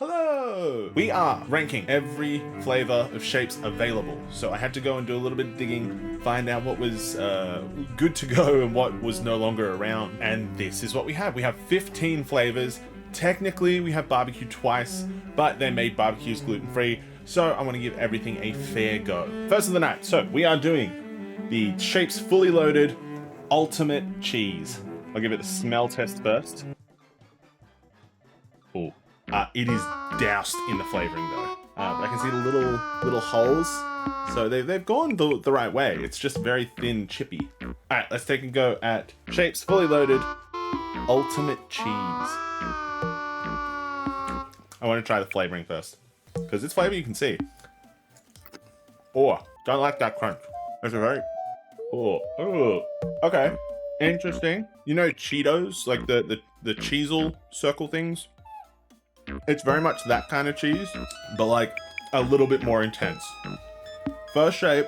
Hello! We are ranking every flavor of shapes available. So I had to go and do a little bit of digging, find out what was good to go and what was no longer around. And this is what we have. We have 15 flavors. Technically, we have barbecue twice, but they made barbecues gluten-free. So I want to give everything a fair go. First of the night. So we are doing the Shapes Fully Loaded Ultimate Cheese. I'll give it a smell test first. Ooh. It is doused in the flavoring though. But I can see the little holes. So they've gone the right way. It's just very thin, chippy. All right, let's take a go at Shapes Fully Loaded Ultimate Cheese. I want to try the flavoring first, because it's flavor you can see. Oh, don't like that crunch. That's a very, okay, interesting. You know Cheetos, like the Cheezel circle things? It's very much that kind of cheese, but like a little bit more intense. First shape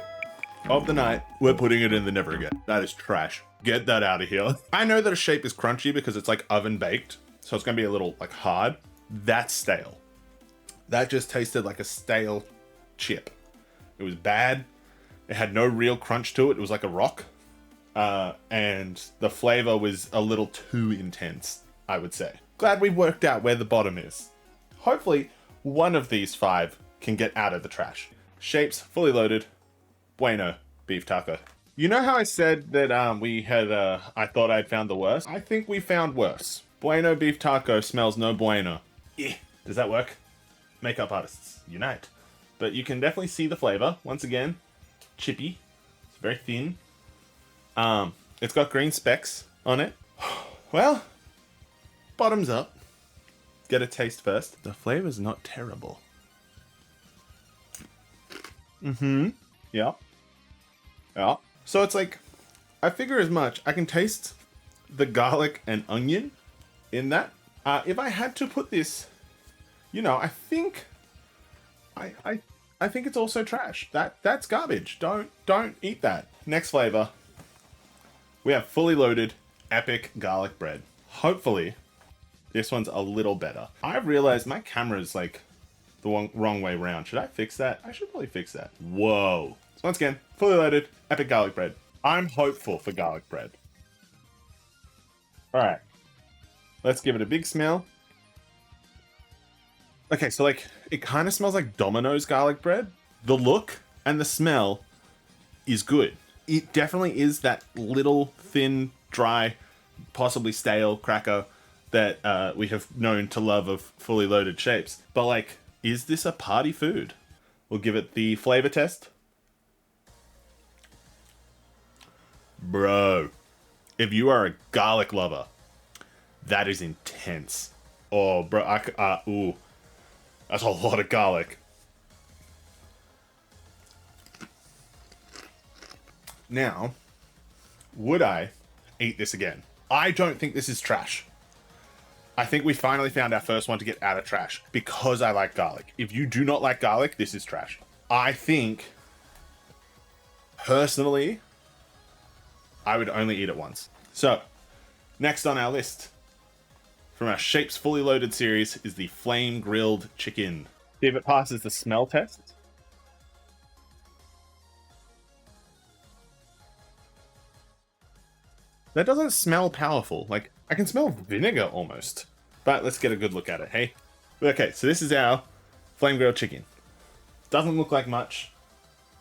of the night, we're putting it in the never again. That is trash. Get that out of here. I know that a shape is crunchy because it's like oven baked, so it's gonna be a little like hard. That's stale. That just tasted like a stale chip. It was bad. It had no real crunch to it. It was like a rock. And the flavor was a little too intense, I would say. Glad we worked out where the bottom is. Hopefully, one of these 5 can get out of the trash. Shapes Fully Loaded Bueno Beef Taco. You know how I said that we had, I thought I'd found the worst? I think we found worse. Bueno Beef Taco smells no bueno. Yeah. Does that work? Makeup artists, unite. But you can definitely see the flavor. Once again, chippy. It's very thin. It's got green specks on it. Well, bottoms up. Get a taste first. The flavor's not terrible. Yeah. Yeah. So it's like, I figure as much. I can taste the garlic and onion in that. If I had to put this, you know, I think I think it's also trash. That's garbage. Don't eat that. Next flavor. We have Fully Loaded Epic Garlic Bread. Hopefully, this one's a little better. I've realized my camera's like the wrong way around. Should I fix that? I should probably fix that. Whoa. So once again, Fully Loaded Epic Garlic Bread. I'm hopeful for garlic bread. All right. Let's give it a big smell. Okay, so like, it kind of smells like Domino's garlic bread. The look and the smell is good. It definitely is that little thin, dry, possibly stale cracker that we have known to love of Fully Loaded shapes. But like, is this a party food? We'll give it the flavor test. Bro, if you are a garlic lover, that is intense. Oh, bro, ooh, that's a lot of garlic. Now, would I eat this again? I don't think this is trash. I think we finally found our first one to get out of trash because I like garlic. If you do not like garlic, this is trash. I think, personally, I would only eat it once. So, next on our list from our Shapes Fully Loaded series is the Flame Grilled Chicken. See if it passes the smell test. That doesn't smell powerful. Like, I can smell vinegar almost. But let's get a good look at it, hey? Okay, so this is our Flame Grilled Chicken. Doesn't look like much.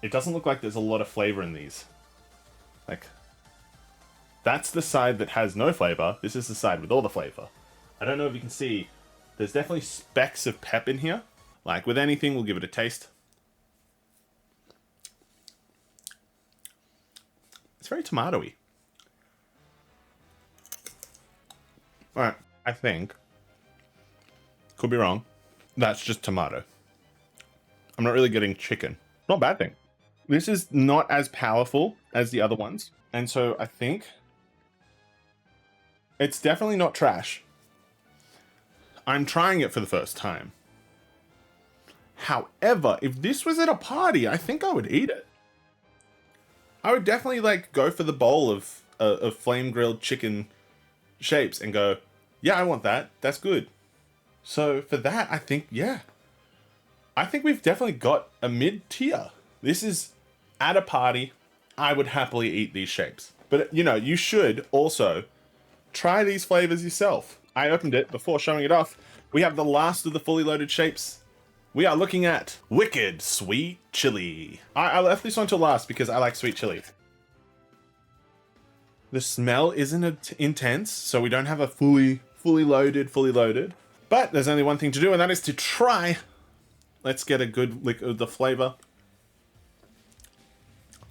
It doesn't look like there's a lot of flavor in these. Like, that's the side that has no flavor. This is the side with all the flavor. I don't know if you can see. There's definitely specks of pep in here. Like with anything, we'll give it a taste. It's very tomatoey. Alright, I think, could be wrong, that's just tomato. I'm not really getting chicken. Not a bad thing. This is not as powerful as the other ones, and so I think it's definitely not trash. I'm trying it for the first time. However, if this was at a party, I think I would eat it. I would definitely like go for the bowl of flame grilled chicken shapes and go, yeah, I want that. That's good. So for that, I think, yeah, I think we've definitely got a mid-tier. This is at a party. I would happily eat these shapes. But, you know, you should also try these flavors yourself. I opened it before showing it off. We have the last of the fully loaded shapes. We are looking at Wicked Sweet Chili. I left this one to last because I like sweet chili. The smell isn't intense, so we don't have a fully loaded. But there's only one thing to do, and that is to try. Let's get a good lick of the flavor.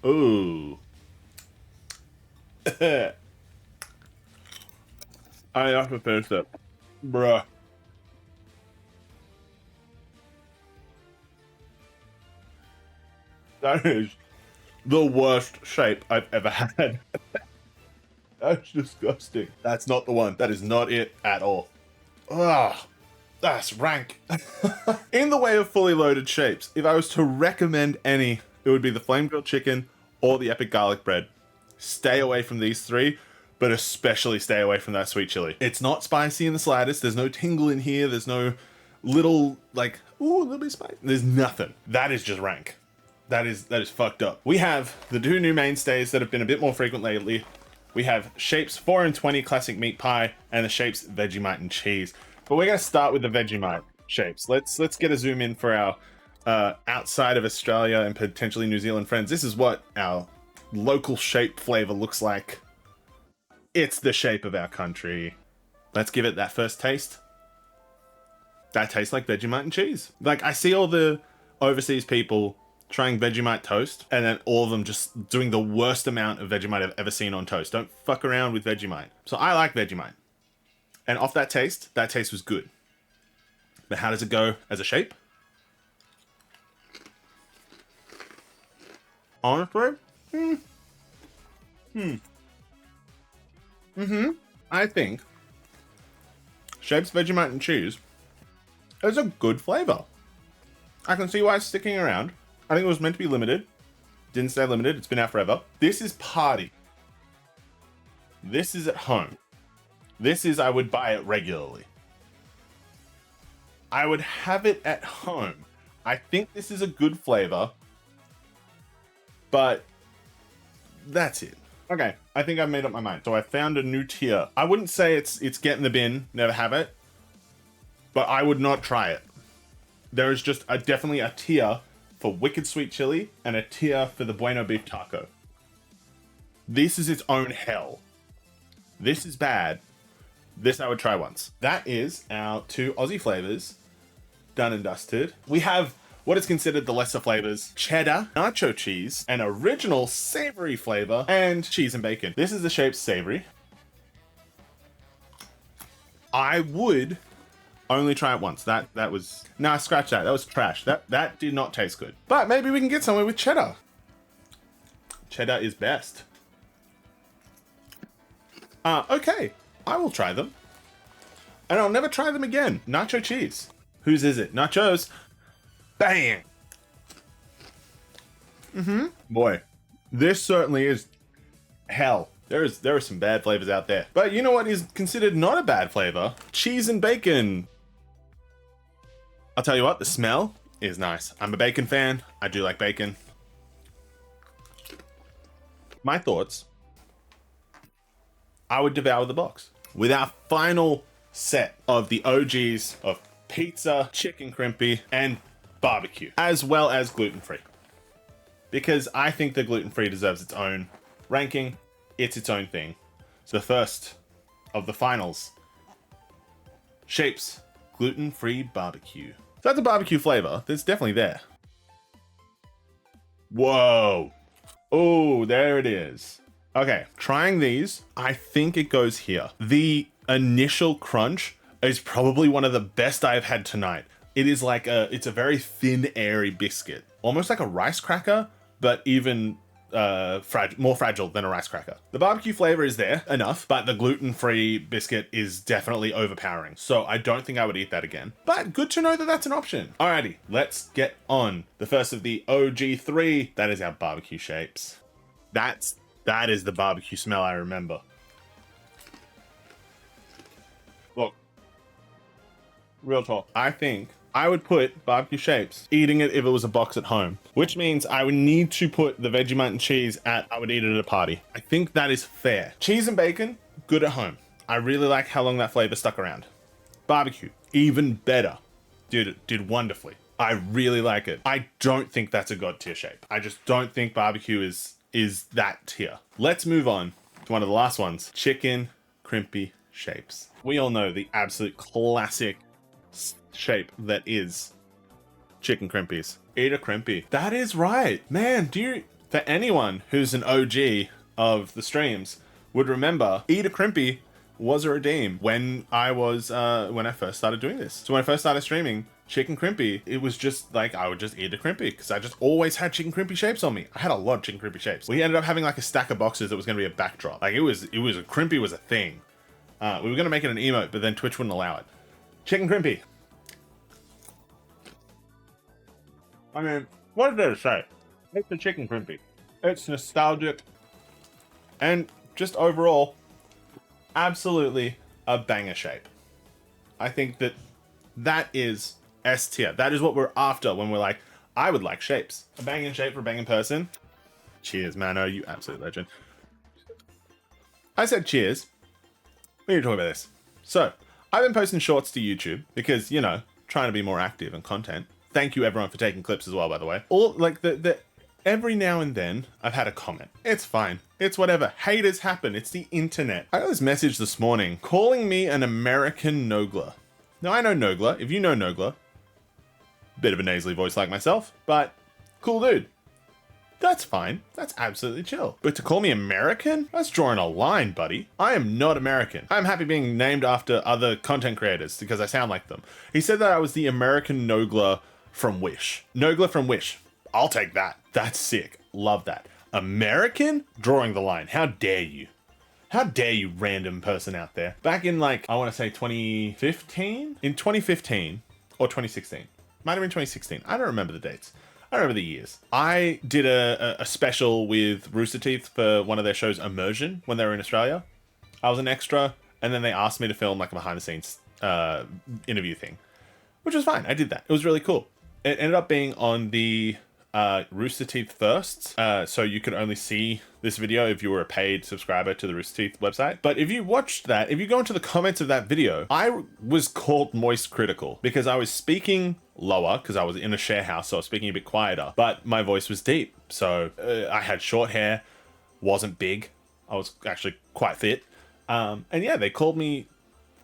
Ooh. I have to finish it. Bruh. That is the worst shape I've ever had. That's disgusting. That's not the one. That is not it at all. Ugh. That's rank. In the way of fully loaded shapes, if I was to recommend any, it would be the flame grilled chicken or the epic garlic bread. Stay away from these three, but especially stay away from that sweet chili. It's not spicy in the slightest. There's no tingle in here. There's no little, like, ooh, a little bit spicy. There's nothing. That is just rank. That is fucked up. We have the two new mainstays that have been a bit more frequent lately. We have Shapes 4 and 20 classic meat pie and the Shapes Vegemite and cheese. But we're gonna start with the Vegemite shapes. Let's get a zoom in for our outside of Australia and potentially New Zealand friends. This is what our local shape flavor looks like. It's the shape of our country. Let's give it that first taste. That tastes like Vegemite and cheese. Like, I see all the overseas people trying Vegemite toast, and then all of them just doing the worst amount of Vegemite I've ever seen on toast. Don't fuck around with Vegemite. So I like Vegemite. And off that taste was good. But how does it go as a shape? Honestly, I think Shapes Vegemite and cheese is a good flavor. I can see why it's sticking around. I think it was meant to be limited. Didn't stay limited. It's been out forever. This is party. This is at home. This is, I would buy it regularly. I would have it at home. I think this is a good flavor, but that's it. Okay, I think I've made up my mind. So I found a new tier. I wouldn't say it's get in the bin, never have it, but I would not try it. There is just definitely a tier for Wicked Sweet Chili and a tier for the Bueno Beef Taco. This is its own hell. This is bad. This I would try once. That is our two Aussie flavors done and dusted. We have what is considered the lesser flavors: cheddar, nacho cheese, an original savory flavor, and cheese and bacon. This is the shape savory. I would only try it once. That was... Nah, scratch that. That was trash. That did not taste good. But maybe we can get somewhere with cheddar. Cheddar is best. Okay. I will try them. And I'll never try them again. Nacho cheese. Whose is it? Nachos. Bang! Boy, this certainly is hell. There are some bad flavors out there. But you know what is considered not a bad flavor? Cheese and bacon. I'll tell you what, the smell is nice. I'm a bacon fan. I do like bacon. My thoughts. I would devour the box. With our final set of the OGs of pizza, chicken crimpy, and barbecue, as well as gluten-free. Because I think the gluten-free deserves its own ranking. It's its own thing. So the first of the finals. Shapes gluten-free barbecue. So that's a barbecue flavor. That's definitely there. Whoa. Oh, there it is. Okay, trying these, I think it goes here. The initial crunch is probably one of the best I've had tonight. It is like it's a very thin, airy biscuit. Almost like a rice cracker, but even more fragile than a rice cracker. The barbecue flavor is there enough, but the gluten-free biscuit is definitely overpowering. So I don't think I would eat that again. But good to know that that's an option. Alrighty, let's get on. The first of the OG3, that is our barbecue shapes. That is the barbecue smell I remember. Look. Real talk. I think I would put barbecue shapes eating it if it was a box at home, which means I would need to put the Vegemite and cheese I would eat it at a party. I think that is fair. Cheese and bacon, good at home. I really like how long that flavor stuck around. Barbecue, even better. Dude, it did wonderfully. I really like it. I don't think that's a god tier shape. I just don't think barbecue is that tier. Let's move on to one of the last ones. Chicken crimpy shapes. We all know the absolute classic shape that is chicken crimpies. Eat a crimpy. That is right. Man, for anyone who's an OG of the streams would remember, Eat a Crimpy was a redeem when I first started doing this. So when I first started streaming chicken crimpy, it was just like I would just eat a crimpy because I just always had chicken crimpy shapes on me. I had a lot of chicken crimpy shapes. We ended up having like a stack of boxes that was going to be a backdrop. Like it was a crimpy was a thing. We were going to make it an emote, but then Twitch wouldn't allow it. Chicken crimpy. I mean, what is there to say? It's a chicken crimpy. It's nostalgic and just overall absolutely a banger shape. I think that is S tier. That is what we're after when we're like, I would like shapes. A banging shape for a banging person. Cheers, Mano, you absolute legend. I said cheers. We need to talk about this. So, I've been posting shorts to YouTube because, you know, trying to be more active and content. Thank you everyone for taking clips as well, by the way. All like every now and then I've had a comment. It's fine. It's whatever. Haters happen. It's the internet. I got this message this morning calling me an American Nogler. Now I know Nogler. If you know Nogler, bit of a nasally voice like myself, but cool dude. That's fine. That's absolutely chill. But to call me American? That's drawing a line, buddy. I am not American. I'm happy being named after other content creators because I sound like them. He said that I was the American Nogler from Wish. Nogler from Wish. I'll take that. That's sick. Love that. American? Drawing the line. How dare you? How dare you, random person out there? Back in like, I want to say 2015? In 2015 or 2016. Might have been 2016. I don't remember the dates. I don't remember the years. I did a special with Rooster Teeth for one of their shows, Immersion, when they were in Australia. I was an extra, and then they asked me to film like a behind the scenes interview thing, which was fine. I did that. It was really cool. It ended up being on the Rooster Teeth firsts, so you could only see this video if you were a paid subscriber to the Rooster Teeth website. But if you watched that, if you go into the comments of that video, I was called moist critical because I was speaking lower because I was in a share house, so I was speaking a bit quieter, but my voice was deep. So I had short hair, wasn't big. I was actually quite fit. And yeah, they called me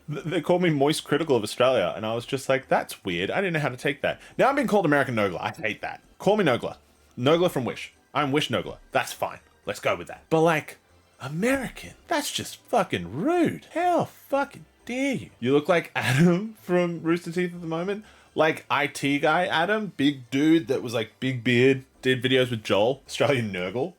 moist critical of Australia, and I was just like, that's weird. I didn't know how to take that. Now I'm being called American Nogler. I hate that. Call me Nogler. Nogler from Wish. I'm Wish Nogler. That's fine. Let's go with that. But like, American, that's just fucking rude. How fucking dare you? You look like Adam from Rooster Teeth at the moment. Like IT guy Adam, big dude that was like big beard, did videos with Joel, Australian Nurgle.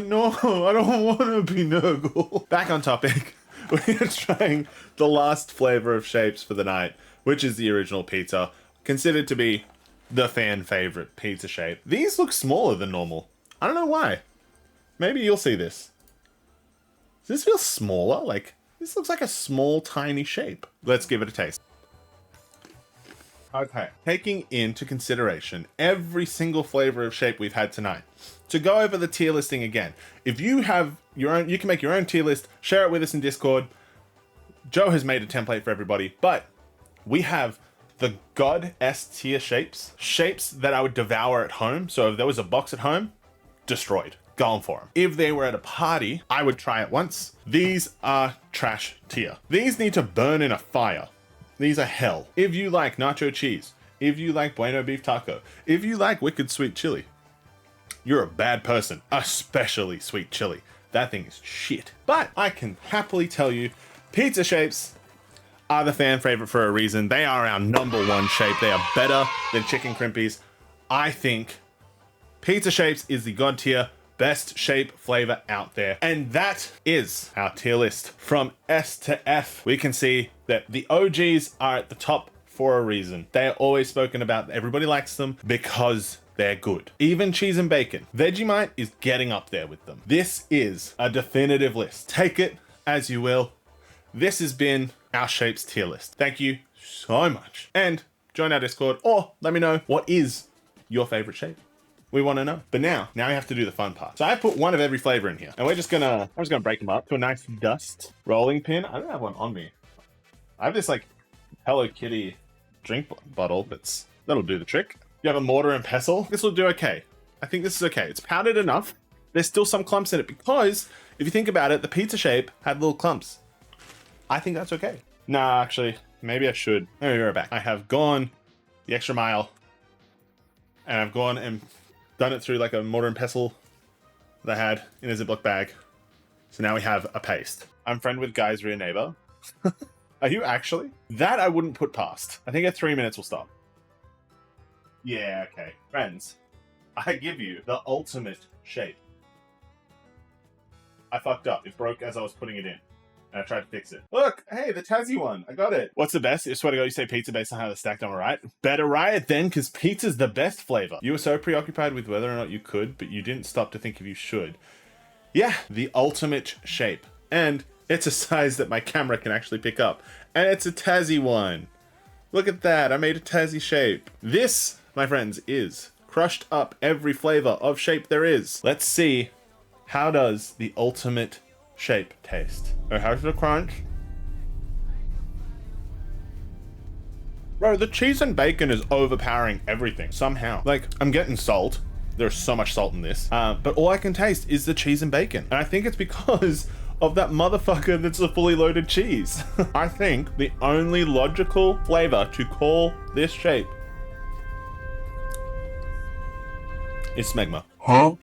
No, I don't want to be Nurgle. Back on topic. We're trying the last flavor of shapes for the night, which is the original pizza, considered to be the fan favorite pizza shape. These look smaller than normal. I don't know why. Maybe you'll see this. Does this feel smaller? Like, this looks like a small, tiny shape. Let's give it a taste. Okay, taking into consideration every single flavor of shape we've had tonight. To go over the tier listing again, if you have your own, you can make your own tier list, share it with us in Discord. Joe has made a template for everybody, but we have the God S tier shapes that I would devour at home. So if there was a box at home, destroyed, going for them. If they were at a party, I would try it once. These are trash tier. These need to burn in a fire. These are hell. If you like nacho cheese, if you like bueno beef taco, if you like wicked sweet chili, you're a bad person, especially sweet chili. That thing is shit. But I can happily tell you, pizza shapes are the fan favorite for a reason. They are our number one shape. They are better than chicken crimpies. I think pizza shapes is the god tier, best shape flavor out there. And that is our tier list from S to F. We can see that the OGs are at the top for a reason. They are always spoken about. Everybody likes them because they're good. Even cheese and bacon. Vegemite is getting up there with them. This is a definitive list. Take it as you will. This has been our shapes tier list. Thank you so much. And join our Discord, or let me know what is your favorite shape. We want to know. But now we have to do the fun part. So I put one of every flavor in here, and I'm just gonna break them up to a nice dust rolling pin. I don't have one on me. I have this like Hello Kitty drink bottle, that'll do the trick. You have a mortar and pestle. This will do okay. I think this is okay. It's powdered enough. There's still some clumps in it because if you think about it, the pizza shape had little clumps. I think that's okay. Nah, actually, maybe I should. Let me be right back. I have gone the extra mile, and I've gone and done it through like a mortar and pestle that I had in a Ziploc bag. So now we have a paste. I'm friend with Guy's rear neighbor. Are you actually? That I wouldn't put past. I think at 3 minutes we'll stop. Yeah, okay. Friends, I give you the ultimate shape. I fucked up. It broke as I was putting it in. And I tried to fix it. Look, hey, the Tassie one. I got it. What's the best? I swear to God, you say pizza based on how they're stacked on, right? Better riot then, because pizza's the best flavor. You were so preoccupied with whether or not you could, but you didn't stop to think if you should. Yeah, the ultimate shape. And it's a size that my camera can actually pick up. And it's a Tassie one. Look at that. I made a Tassie shape. This, my friends, is crushed up every flavor of shape there is. Let's see, how does the ultimate shape taste? Oh, how's the crunch? Bro, the cheese and bacon is overpowering everything somehow. Like, I'm getting salt. There's so much salt in this. But all I can taste is the cheese and bacon. And I think it's because of that motherfucker that's a fully loaded cheese. I think the only logical flavor to call this shape is smegma. Huh?